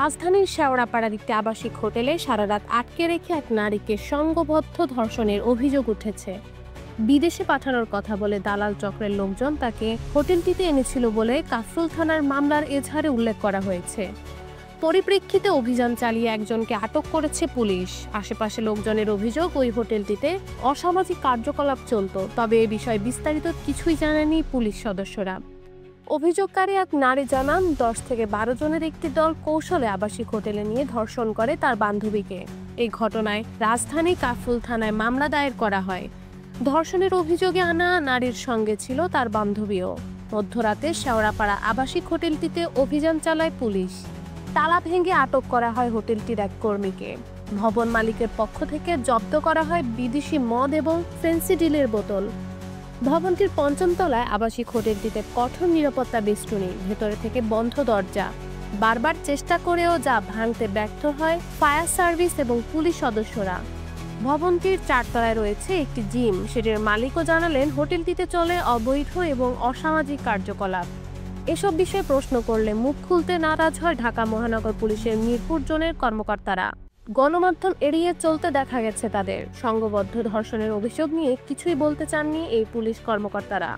রাজধানীর শেওড়াপাড়ার একটি আবাসিক হোটেলে সারা রাত আটকে রেখে এক নারীকে সংঘবদ্ধ ধর্ষণের অভিযোগ উঠেছে। বিদেশে পাঠানোর কথা বলে দালাল চক্রের লোকজন তাকে হোটেলটিতে এনেছিল বলে কাফরুল থানার মামলার এজাহারে উল্লেখ করা হয়েছে। পরিপ্রেক্ষিতে অভিযান চালিয়ে একজনকে আটক করেছে পুলিশ। আশেপাশে লোকজনের অভিযোগ ওই হোটেলটিতে অসামাজিক কার্যকলাপ চলত, তবে এ বিষয়ে বিস্তারিত কিছুই জানায়নি পুলিশ সদস্যরা। অভিযোগকারী এক নারী জানান, 10 থেকে 12 জনের একটি দল কৌশলে আবাসিক হোটেলে নিয়ে ধর্ষণ করে তার বান্ধবীকে। এই ঘটনায় রাজধানী কাফরুল থানায় মামলা দায়ের করা হয়। ধর্ষণের অভিযোগে আনা নারীর সঙ্গে ছিল তার বান্ধবীও। মধ্যরাতে শেওড়াপাড়া আবাসিক হোটেলটিতে অভিযান চালায় পুলিশ। তালা ভেঙে আটক করা হয় হোটেলটির এক কর্মীকে। ভবন মালিকের পক্ষ থেকে জব্দ করা হয় বিদেশি মদ এবং ফেন্সিডিলের বোতল। ভবনটির ৫ম তলায় আবাসিক হোটেলটিতে কঠোর নিরাপত্তা বেষ্টনী, ভেতরে থেকে বন্ধ দরজা। বারবার চেষ্টা করেও যা ভাঙতে ব্যর্থ হয় ফায়ার সার্ভিস এবং পুলিশ সদস্যরা। ভবনটির 4 তলায় রয়েছে একটি জিম। সেটির মালিকও জানালেন হোটেলটিতে চলে অবৈধ এবং অসামাজিক কার্যকলাপ। এসব বিষয়ে প্রশ্ন করলে মুখ খুলতে নারাজ হয় ঢাকা মহানগর পুলিশের মিরপুর জোনের কর্মকর্তারা। গণমাধ্যম এড়িয়ে চলতে দেখা গেছে তাদের। সংঘবদ্ধ ধর্ষণের অভিযোগ নিয়ে কিছুই বলতে চাননি এই পুলিশ কর্মকর্তারা।